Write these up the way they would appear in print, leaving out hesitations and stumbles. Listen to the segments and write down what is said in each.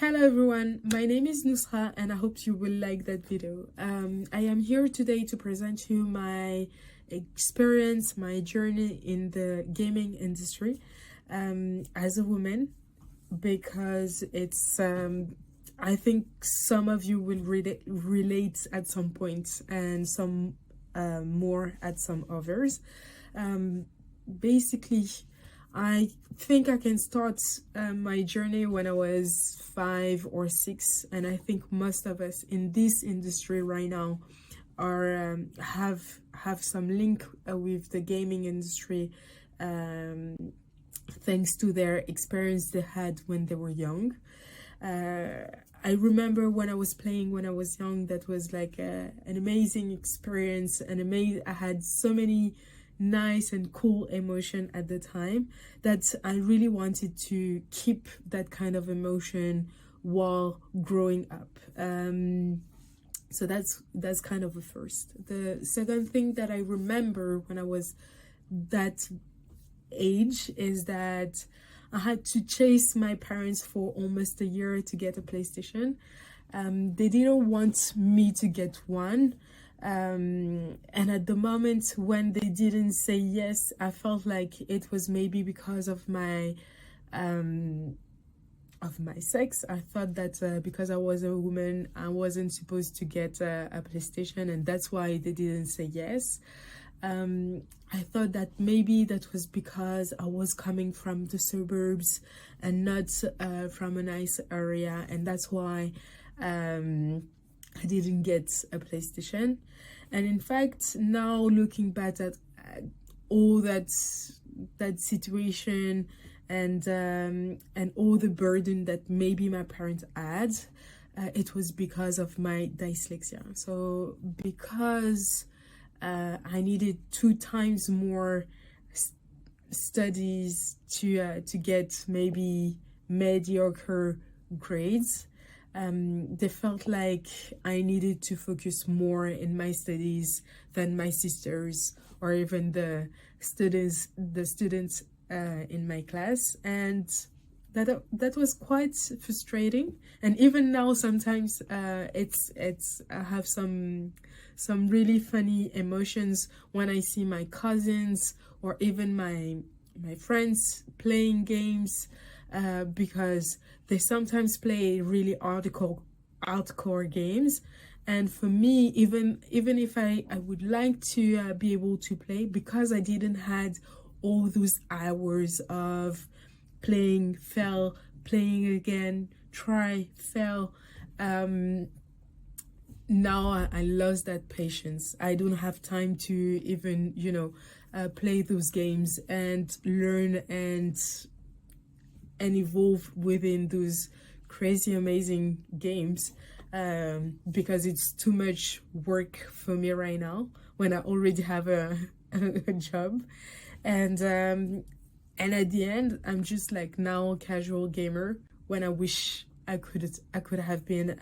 Hello everyone, my name is Nousra and I hope you will like that video. I am here today to present you my experience, my journey in the gaming industry as a woman, because it's I think some of you will relate at some point and some more at some others. Basically, I think I can start my journey when I was 5 or 6, and I think most of us in this industry right now are have some link with the gaming industry, thanks to their experience they had when they were young. I remember when I was playing when I was young, that was like an amazing experience, and I had so many nice and cool emotion at the time that I really wanted to keep that kind of emotion while growing up. So that's kind of a first. The second thing that I remember when I was that age is that I had to chase my parents for almost a year to get a PlayStation. They didn't want me to get one. And at the moment when they didn't say yes, I felt like it was maybe because of my sex. I thought that because I was a woman, I wasn't supposed to get a PlayStation, and that's why they didn't say yes. I thought that maybe that was because I was coming from the suburbs and not from a nice area, and that's why I didn't get a PlayStation. And in fact, now looking back at all that situation and all the burden that maybe my parents had, it was because of my dyslexia. So because I needed 2 times more studies to get maybe mediocre grades, they felt like I needed to focus more in my studies than my sisters or even the students in my class, and that was quite frustrating. And even now sometimes it's I have some really funny emotions when I see my cousins or even my friends playing games, because they sometimes play really hardcore games, and for me, even if I would like to be able to play, because I didn't had all those hours of playing, fail, playing again, try, fail, now I lost that patience. I don't have time to even play those games and learn and evolve within those crazy amazing games, because it's too much work for me right now when I already have a job, and at the end I'm just like now a casual gamer, when I wish I could have been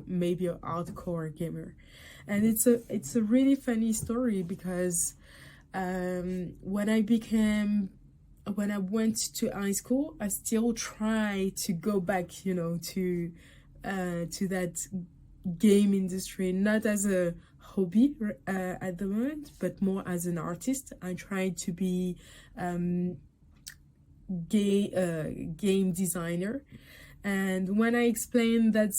maybe a hardcore gamer. And it's a really funny story, because when I went to high school, I still try to go back, to that game industry, not as a hobby at the moment, but more as an artist. I try to be game designer. And when I explained that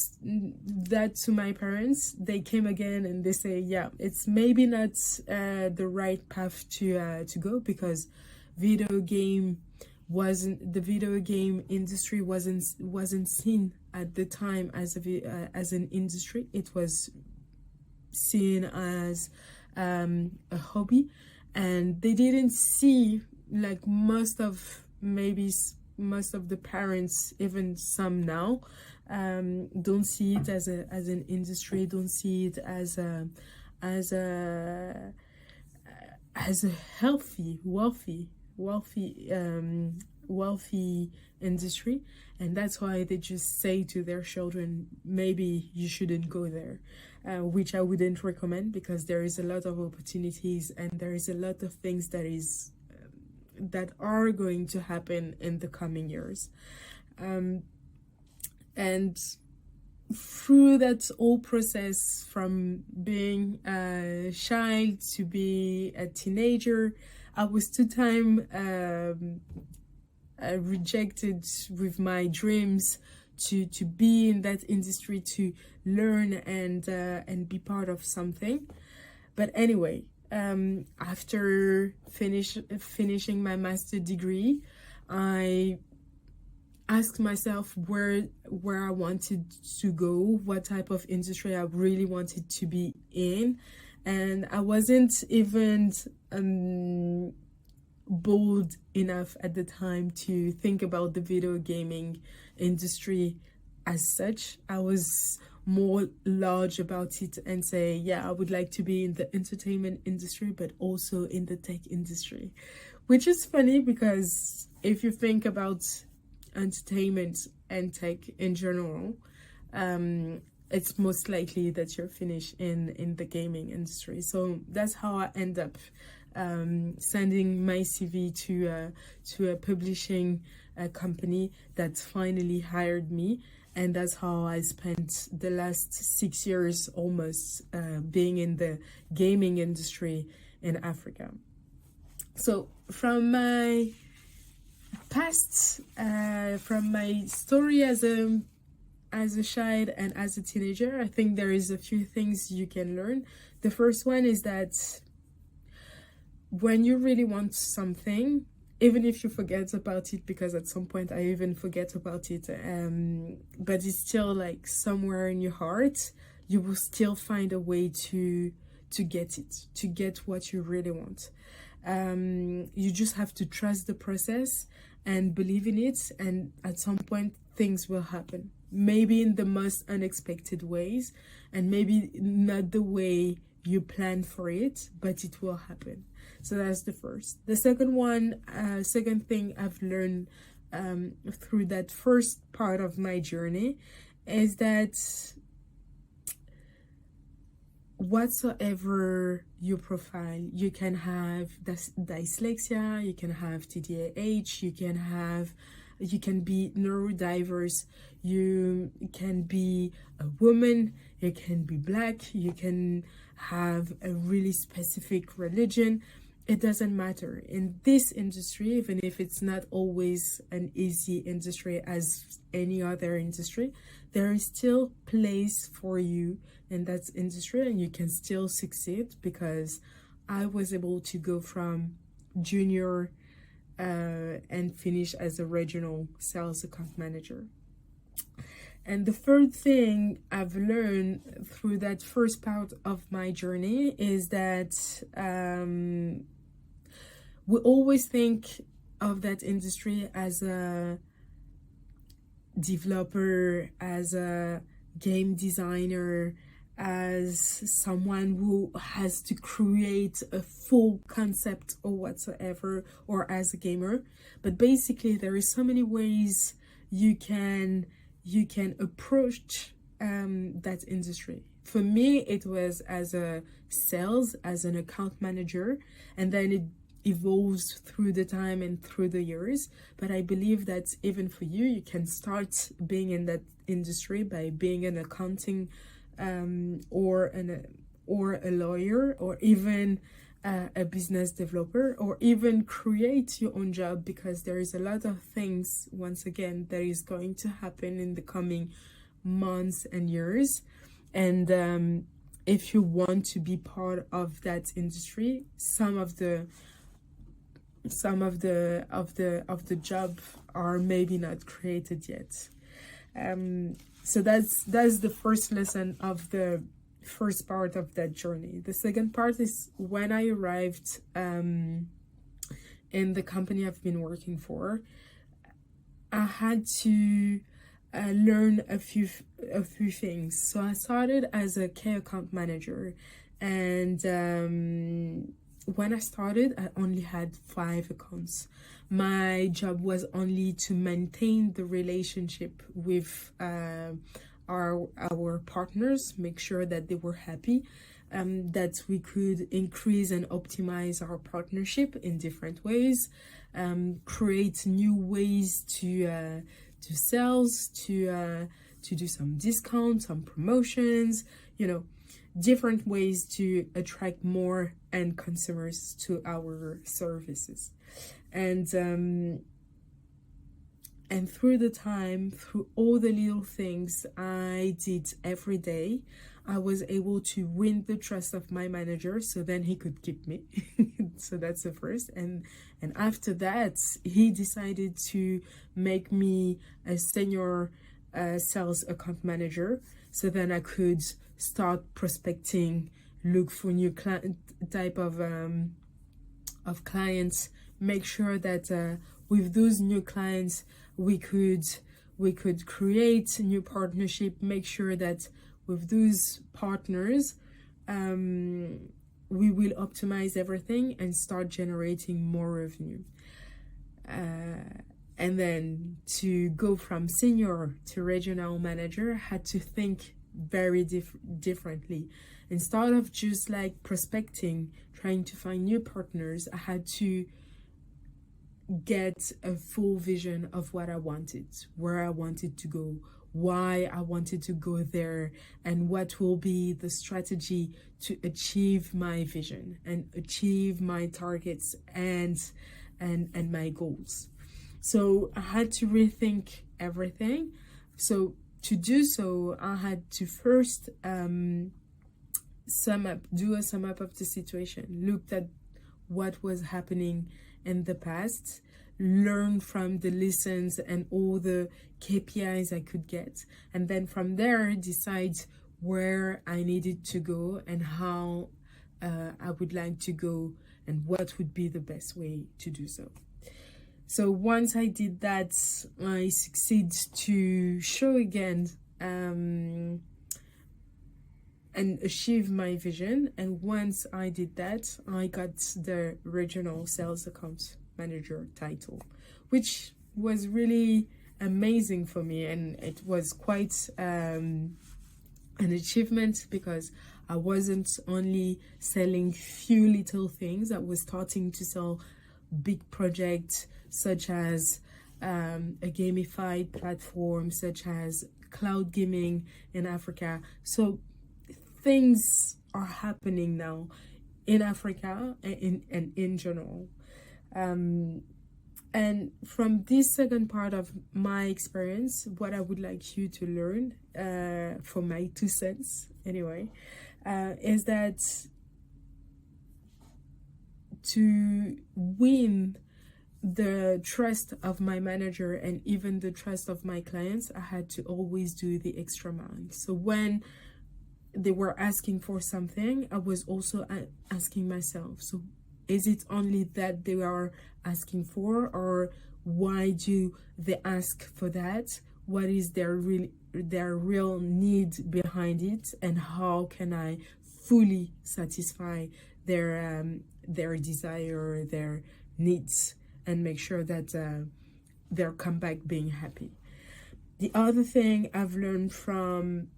to my parents, they came again and they say, yeah, it's maybe not the right path to go, because the video game industry wasn't seen at the time as an industry. It was seen as a hobby, and they didn't see, like most of the parents, even some now, don't see it as an industry, don't see it as a healthy, wealthy industry. And that's why they just say to their children, maybe you shouldn't go there, which I wouldn't recommend, because there is a lot of opportunities and there is a lot of things that are going to happen in the coming years. And through that whole process, from being a child to be a teenager, I was 2 times rejected with my dreams to be in that industry, to learn and be part of something. But anyway, after finishing my master degree, I asked myself where I wanted to go, what type of industry I really wanted to be in. And I wasn't even bold enough at the time to think about the video gaming industry as such. I was more large about it and say, yeah, I would like to be in the entertainment industry, but also in the tech industry. Which is funny, because if you think about entertainment and tech in general, it's most likely that you're finished in the gaming industry. So that's how I end up sending my CV to a publishing company that finally hired me. And that's how I spent the last 6 years almost being in the gaming industry in Africa. So from my past, from my story as a child and as a teenager, I think there is a few things you can learn. The first one is that when you really want something, even if you forget about it, because at some point I even forget about it, but it's still like somewhere in your heart, you will still find a way to get it, to get what you really want. You just have to trust the process and believe in it, and at some point things will happen, maybe in the most unexpected ways, and maybe not the way you plan for it, but it will happen. So that's the first. The second thing I've learned through that first part of my journey is that whatsoever your profile, you can have dyslexia, you can have TDAH, you can be neurodiverse, you can be a woman, you can be black, you can have a really specific religion. It doesn't matter. In this industry, even if it's not always an easy industry as any other industry, there is still place for you in that industry, and you can still succeed, because I was able to go from junior and finish as a regional sales account manager. And the third thing I've learned through that first part of my journey is that we always think of that industry as a developer, as a game designer, as someone who has to create a full concept or whatsoever, or as a gamer. But basically there is so many ways you can approach that industry. For me, it was as a sales, as an account manager, and then it evolves through the time and through the years. But I believe that even for you, you can start being in that industry by being an accounting or a lawyer, or even a business developer, or even create your own job, because there is a lot of things, once again, that is going to happen in the coming months and years. And if you want to be part of that industry, some of the job are maybe not created yet. So that's the first lesson of the first part of that journey. The second part is when I arrived in the company I've been working for, I had to learn a few things. So I started as a key account manager, and when I started, I only had 5 accounts. My job was only to maintain the relationship with our partners, make sure that they were happy, that we could increase and optimize our partnership in different ways, create new ways to sales, to to do some discounts, some promotions, you know, different ways to attract more end consumers to our services. And through the time, through all the little things I did every day, I was able to win the trust of my manager, so then he could keep me. So that's the first. And after that, he decided to make me a senior sales account manager, so then I could start prospecting, look for new type of clients, make sure that with those new clients we could create new partnership, make sure that with those partners we will optimize everything and start generating more revenue. And then to go from senior to regional manager, I had to think very differently. Instead of just like prospecting, trying to find new partners, I had to get a full vision of what I wanted, where I wanted to go, why I wanted to go there, and what will be the strategy to achieve my vision and achieve my targets and my goals. So I had to rethink everything. So to do so, I had to first do a sum up of the situation, looked at what was happening in the past, learn from the lessons and all the KPIs I could get, and then from there decide where I needed to go and how I would like to go and what would be the best way to do so. So once I did that, I succeeded to show again and achieve my vision. And once I did that, I got the regional sales account manager title, which was really amazing for me, and it was quite an achievement because I wasn't only selling few little things, I was starting to sell big projects such as a gamified platform, such as cloud gaming in Africa. So things are happening now in Africa and in general. And from this second part of my experience, what I would like you to learn from my 2 cents anyway, is that to win the trust of my manager and even the trust of my clients, I had to always do the extra mile. So when they were asking for something, I was also asking myself, so is it only that they are asking for, or why do they ask for that? What is their real need behind it, and how can I fully satisfy their desire, their needs, and make sure that they'll come back being happy. The other thing I've learned from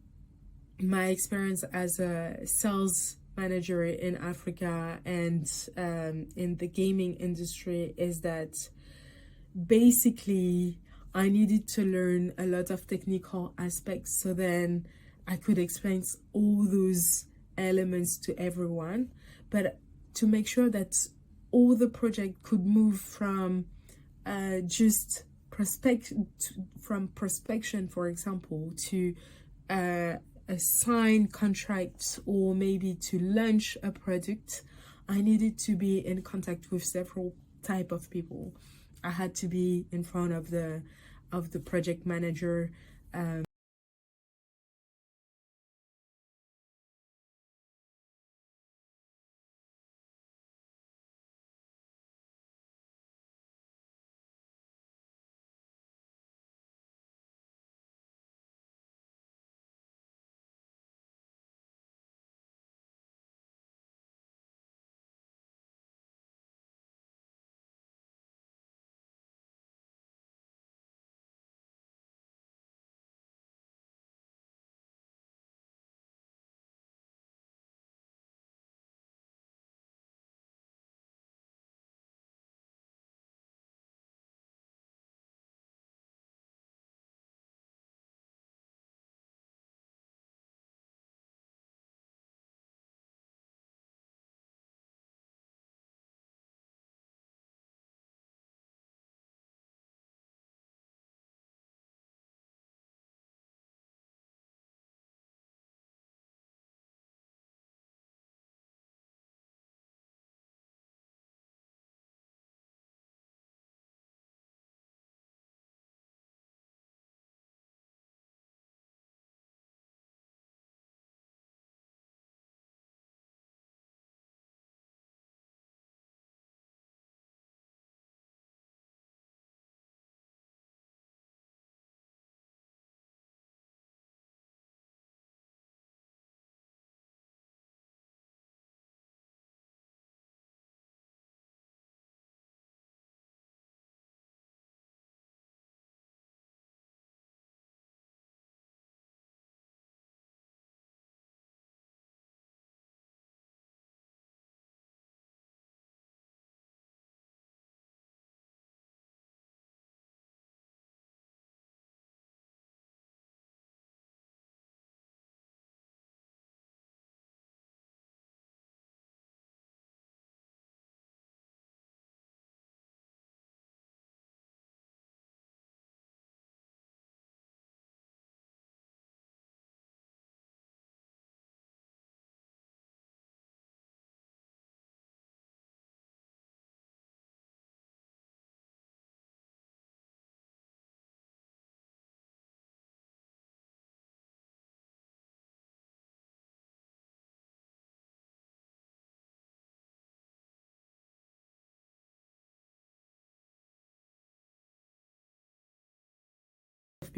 my experience as a sales manager in Africa and in the gaming industry is that basically I needed to learn a lot of technical aspects, so then I could explain all those elements to everyone, but to make sure that all the project could move from just prospection, for example, to a signed contract, or maybe to launch a product. I needed to be in contact with several type of people. I had to be in front of the project manager,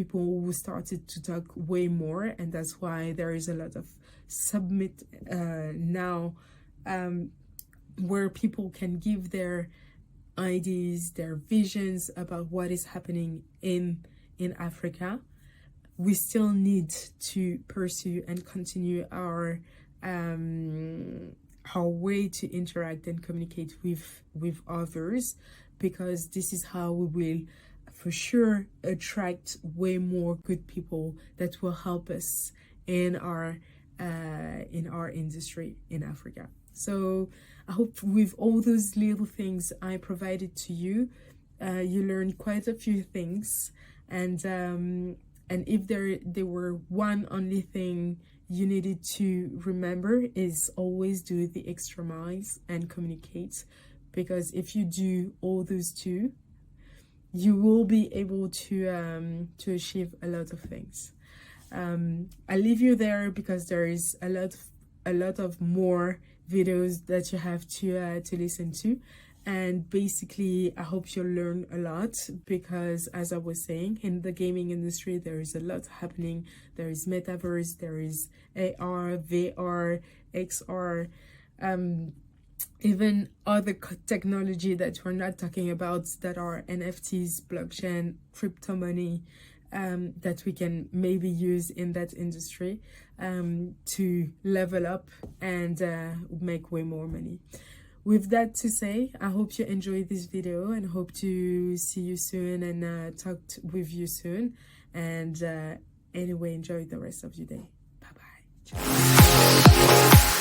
people who started to talk way more, and that's why there is a lot of summit now, where people can give their ideas, their visions about what is happening in Africa. We still need to pursue and continue our way to interact and communicate with others, because this is how we will for sure attract way more good people that will help us in our industry in Africa. So I hope with all those little things I provided to you, you learned quite a few things, and if there were one only thing you needed to remember, is always do the extra miles and communicate, because if you do all those two, you will be able to achieve a lot of things. I leave you there because there is a lot of more videos that you have to listen to, and basically I hope you'll learn a lot, because as I was saying, in the gaming industry there is a lot happening. There is metaverse, there is AR, VR, XR, even other technology that we're not talking about, that are NFTs, blockchain, crypto money, that we can maybe use in that industry to level up and make way more money. With that to say, I hope you enjoyed this video and hope to see you soon and talk with you soon. And anyway, enjoy the rest of your day. Bye bye.